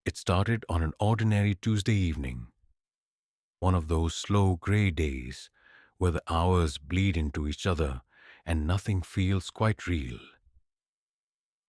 It started on an ordinary Tuesday evening, one of those slow gray days where the hours bleed into each other and nothing feels quite real.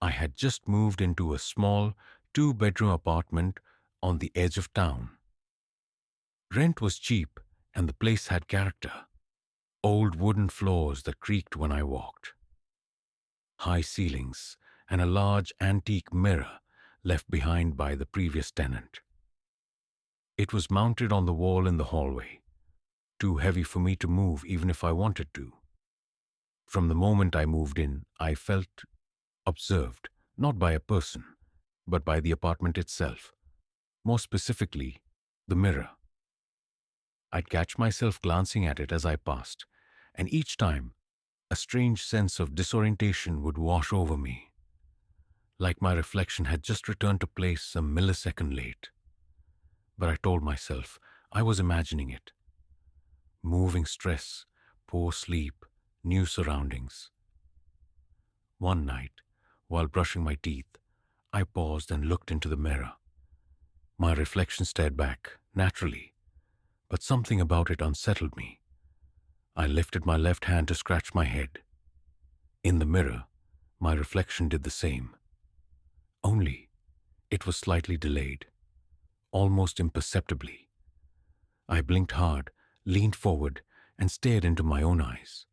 I had just moved into a small two-bedroom apartment on the edge of town. Rent was cheap and the place had character. Old wooden floors that creaked when I walked, high ceilings, and a large antique mirror left behind by the previous tenant. It was mounted on the wall in the hallway, too heavy for me to move even if I wanted to. From the moment I moved in, I felt observed, not by a person, but by the apartment itself, more specifically, the mirror. I'd catch myself glancing at it as I passed, and each time, a strange sense of disorientation would wash over me, like my reflection had just returned to place a millisecond late. But I told myself I was imagining it. Moving stress, poor sleep, new surroundings. One night, while brushing my teeth, I paused and looked into the mirror. My reflection stared back, naturally, but something about it unsettled me. I lifted my left hand to scratch my head. In the mirror, my reflection did the same. Only, it was slightly delayed, almost imperceptibly. I blinked hard, leaned forward, and stared into my own eyes.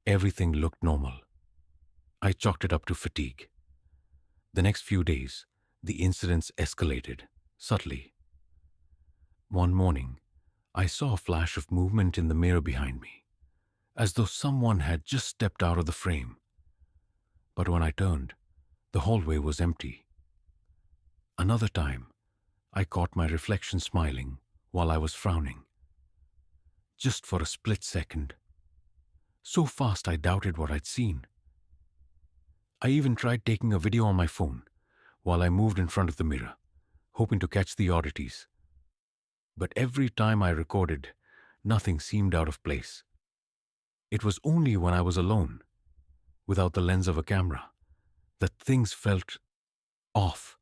Everything looked normal. I chalked it up to fatigue. The next few days, the incidents escalated, subtly. One morning, I saw a flash of movement in the mirror behind me, as though someone had just stepped out of the frame. But when I turned, the hallway was empty. Another time, I caught my reflection smiling while I was frowning. Just for a split second. So fast I doubted what I'd seen. I even tried taking a video on my phone while I moved in front of the mirror, hoping to catch the oddities. But every time I recorded, nothing seemed out of place. It was only when I was alone, without the lens of a camera, that things felt off.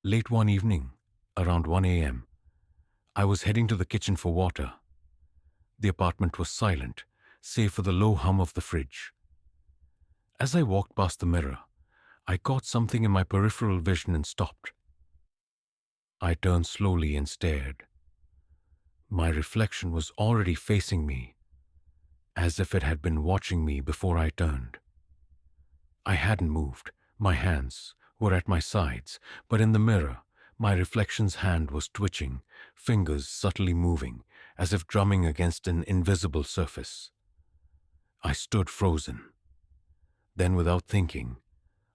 Late one evening, around 1 a.m., I was heading to the kitchen for water. The apartment was silent, save for the low hum of the fridge. As I walked past the mirror, I caught something in my peripheral vision and stopped. I turned slowly and stared. My reflection was already facing me, as if it had been watching me before I turned. I hadn't moved. My hands were at my sides, but in the mirror, my reflection's hand was twitching, fingers subtly moving, as if drumming against an invisible surface. I stood frozen. Then, without thinking,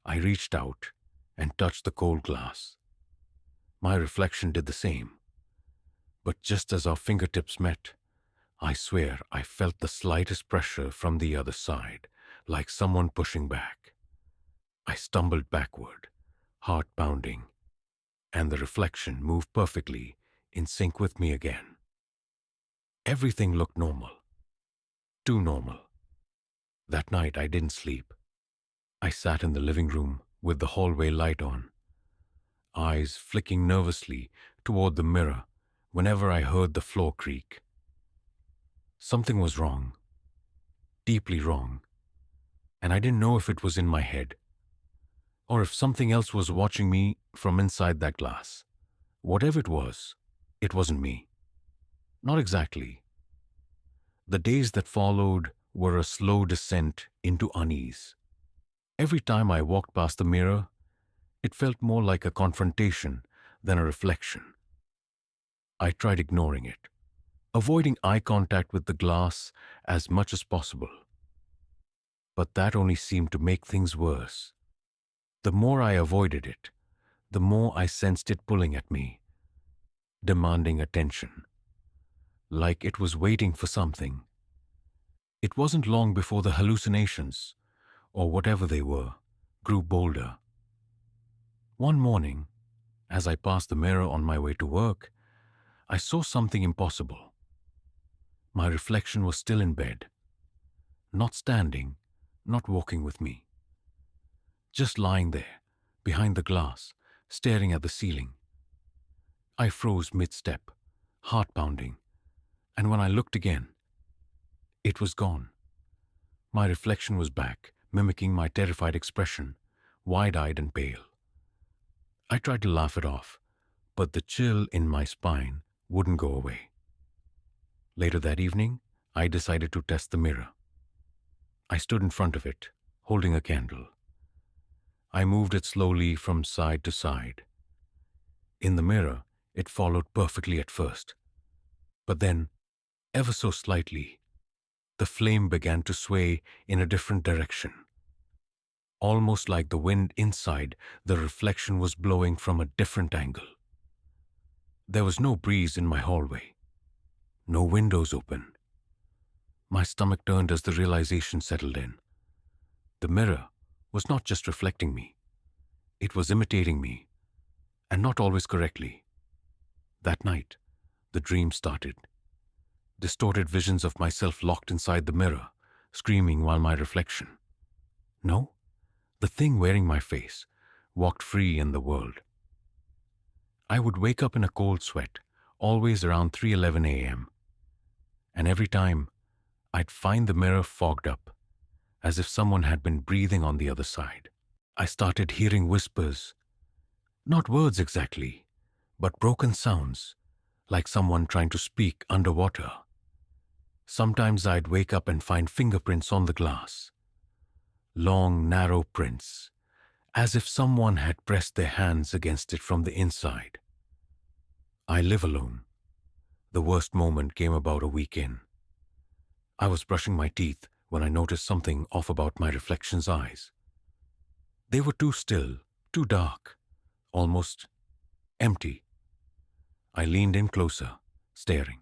I reached out and touched the cold glass. My reflection did the same. But just as our fingertips met, I swear I felt the slightest pressure from the other side, like someone pushing back. I stumbled backward, heart pounding, and the reflection moved perfectly in sync with me again. Everything looked normal. Too normal. That night I didn't sleep. I sat in the living room with the hallway light on, eyes flicking nervously toward the mirror whenever I heard the floor creak. Something was wrong, deeply wrong, and I didn't know if it was in my head, or if something else was watching me from inside that glass. Whatever it wasn't me. Not exactly. The days that followed were a slow descent into unease. Every time I walked past the mirror, it felt more like a confrontation than a reflection. I tried ignoring it, avoiding eye contact with the glass as much as possible. But that only seemed to make things worse. The more I avoided it, the more I sensed it pulling at me, demanding attention, like it was waiting for something. It wasn't long before the hallucinations, or whatever they were, grew bolder. One morning, as I passed the mirror on my way to work, I saw something impossible. My reflection was still in bed, not standing, not walking with me, just lying there, behind the glass, staring at the ceiling. I froze mid-step, heart pounding, and when I looked again, it was gone. My reflection was back, mimicking my terrified expression, wide-eyed and pale. I tried to laugh it off, but the chill in my spine wouldn't go away. Later that evening, I decided to test the mirror. I stood in front of it, holding a candle. I moved it slowly from side to side. In the mirror, it followed perfectly at first. But then, ever so slightly, the flame began to sway in a different direction. Almost like the wind inside, the reflection was blowing from a different angle. There was no breeze in my hallway. No windows open. My stomach turned as the realization settled in. The mirror was not just reflecting me. It was imitating me, and not always correctly. That night, the dream started. Distorted visions of myself locked inside the mirror, screaming while my reflection, no, the thing wearing my face, walked free in the world. I would wake up in a cold sweat, always around 3:11 a.m., and every time, I'd find the mirror fogged up, as if someone had been breathing on the other side. I started hearing whispers, not words exactly, but broken sounds, like someone trying to speak underwater. Sometimes I'd wake up and find fingerprints on the glass. Long, narrow prints, as if someone had pressed their hands against it from the inside. I live alone. The worst moment came about a week in. I was brushing my teeth when I noticed something off about my reflection's eyes. They were too still, too dark, almost empty. I leaned in closer, staring,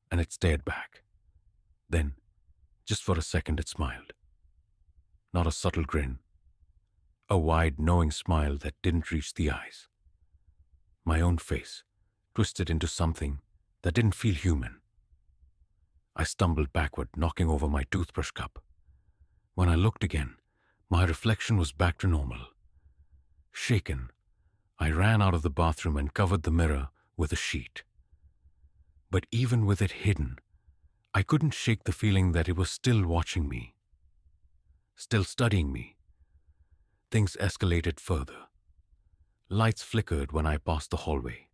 and it stared back. Then, just for a second, it smiled. Not a subtle grin. A wide, knowing smile that didn't reach the eyes. My own face, twisted into something that didn't feel human. I stumbled backward, knocking over my toothbrush cup. When I looked again, my reflection was back to normal. Shaken, I ran out of the bathroom and covered the mirror with a sheet. But even with it hidden, I couldn't shake the feeling that it was still watching me, still studying me. Things escalated further. Lights flickered when I passed the hallway.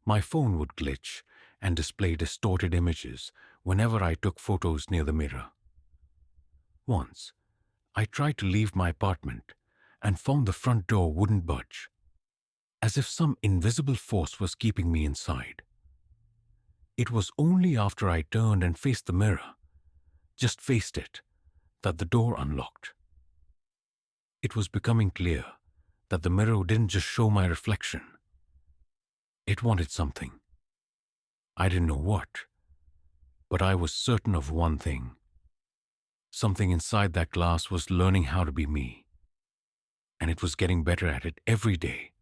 My phone would glitch and display distorted images whenever I took photos near the mirror. Once, I tried to leave my apartment and found the front door wouldn't budge, as if some invisible force was keeping me inside. It was only after I turned and faced the mirror, just faced it, that the door unlocked. It was becoming clear that the mirror didn't just show my reflection. It wanted something. I didn't know what, but I was certain of one thing. Something inside that glass was learning how to be me, and it was getting better at it every day.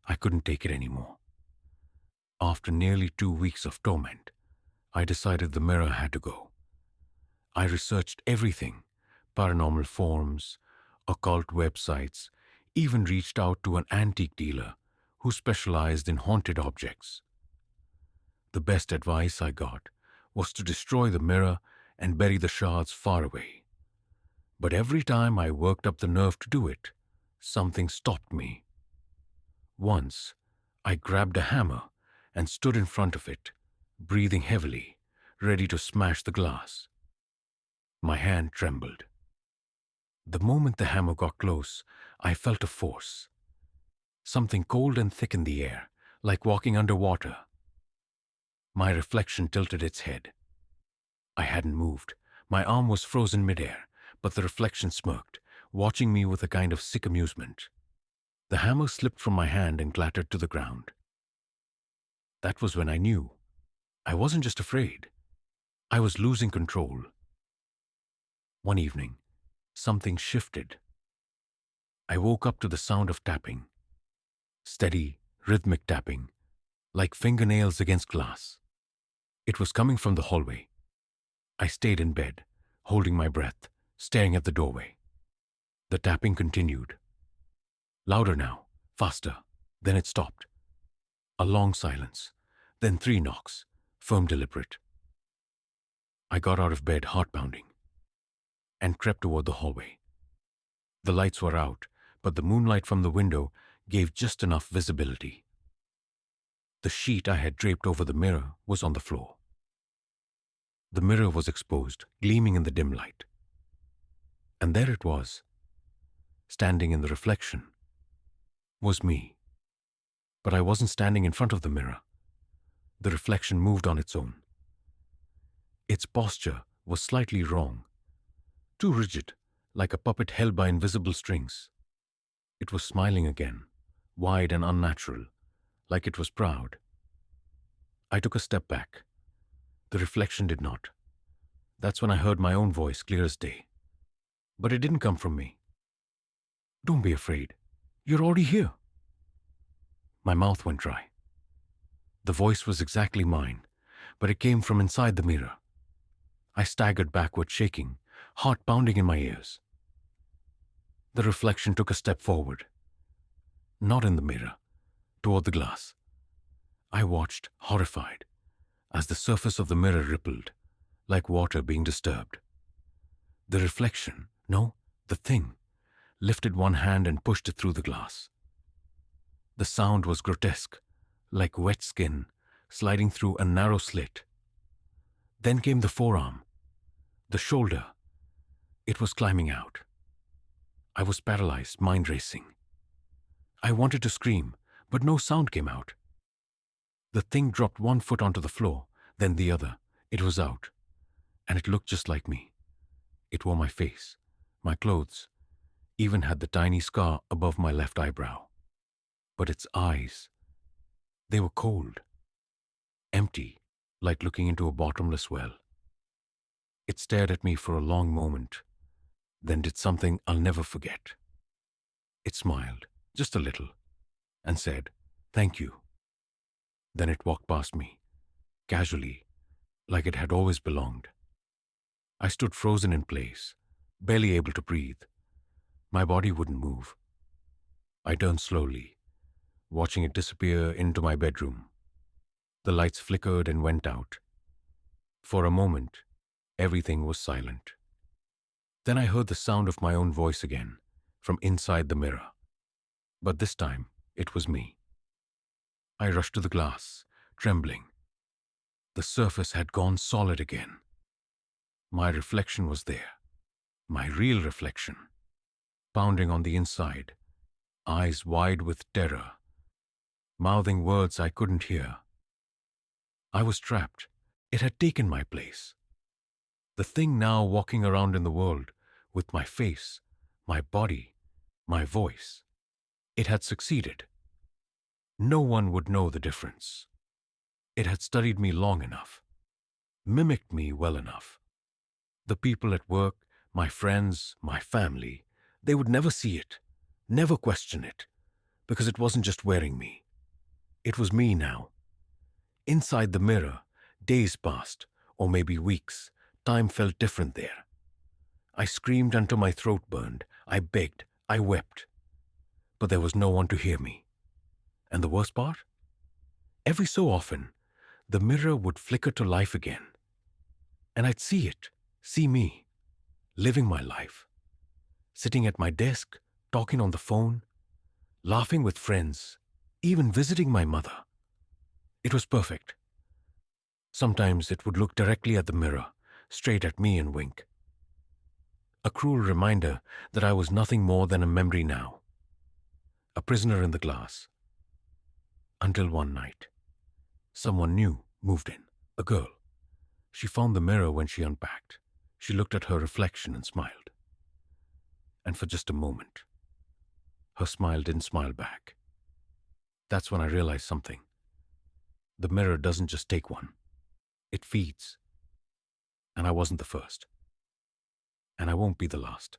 I couldn't take it anymore. After nearly 2 weeks of torment, I decided the mirror had to go. I researched everything, paranormal forums, occult websites, even reached out to an antique dealer who specialized in haunted objects. The best advice I got was to destroy the mirror and bury the shards far away. But every time I worked up the nerve to do it, something stopped me. Once, I grabbed a hammer and stood in front of it, breathing heavily, ready to smash the glass. My hand trembled. The moment the hammer got close, I felt a force. Something cold and thick in the air, like walking underwater. My reflection tilted its head. I hadn't moved. My arm was frozen midair, but the reflection smirked, watching me with a kind of sick amusement. The hammer slipped from my hand and clattered to the ground. That was when I knew. I wasn't just afraid. I was losing control. One evening, something shifted. I woke up to the sound of tapping. Steady, rhythmic tapping, like fingernails against glass. It was coming from the hallway. I stayed in bed, holding my breath, staring at the doorway. The tapping continued. Louder now, Faster. Then it stopped. A long silence. Then 3 knocks. Firm, deliberate. I got out of bed, heart pounding, and crept toward the hallway. The lights were out, but the moonlight from the window gave just enough visibility. The sheet I had draped over the mirror was on the floor. The mirror was exposed, gleaming in the dim light. And there it was, standing in the reflection, was me. But I wasn't standing in front of the mirror. The reflection moved on its own. Its posture was slightly wrong, too rigid, like a puppet held by invisible strings. It was smiling again, wide and unnatural, like it was proud. I took a step back. The reflection did not. That's when I heard my own voice clear as day. But it didn't come from me. "Don't be afraid. You're already here." My mouth went dry. The voice was exactly mine, but it came from inside the mirror. I staggered backward, shaking, heart pounding in my ears. The reflection took a step forward. Not in the mirror, toward the glass. I watched, horrified, as the surface of the mirror rippled, like water being disturbed. The reflection, no, the thing, lifted one hand and pushed it through the glass. The sound was grotesque, like wet skin sliding through a narrow slit. Then came the forearm, the shoulder. It was climbing out. I was paralyzed, mind racing. I wanted to scream, but no sound came out. The thing dropped one foot onto the floor, then the other. It was out, and it looked just like me. It wore my face, my clothes, even had the tiny scar above my left eyebrow. But its eyes, they were cold, empty, like looking into a bottomless well. It stared at me for a long moment, then did something I'll never forget. It smiled, just a little, and said, "Thank you." Then it walked past me, casually, like it had always belonged. I stood frozen in place, barely able to breathe. My body wouldn't move. I turned slowly, watching it disappear into my bedroom. The lights flickered and went out. For a moment, everything was silent. Then I heard the sound of my own voice again, from inside the mirror. But this time, it was me. I rushed to the glass, trembling. The surface had gone solid again. My reflection was there, my real reflection, pounding on the inside, eyes wide with terror, mouthing words I couldn't hear. I was trapped. It had taken my place. The thing now walking around in the world, with my face, my body, my voice. It had succeeded. No one would know the difference. It had studied me long enough, mimicked me well enough. The people at work, my friends, my family, they would never see it, never question it, because it wasn't just wearing me. It was me now. Inside the mirror, days passed, or maybe weeks. Time felt different there. I screamed until my throat burned. I begged. I wept. But there was no one to hear me. And the worst part? Every so often, the mirror would flicker to life again. And I'd see it, see me, living my life, sitting at my desk, talking on the phone, laughing with friends, even visiting my mother. It was perfect. Sometimes it would look directly at the mirror, straight at me and wink. A cruel reminder that I was nothing more than a memory now, a prisoner in the glass. Until one night, someone new moved in, a girl. She found the mirror when she unpacked. She looked at her reflection and smiled. And for just a moment, her smile didn't smile back. That's when I realized something. The mirror doesn't just take one. It feeds. And I wasn't the first. And I won't be the last.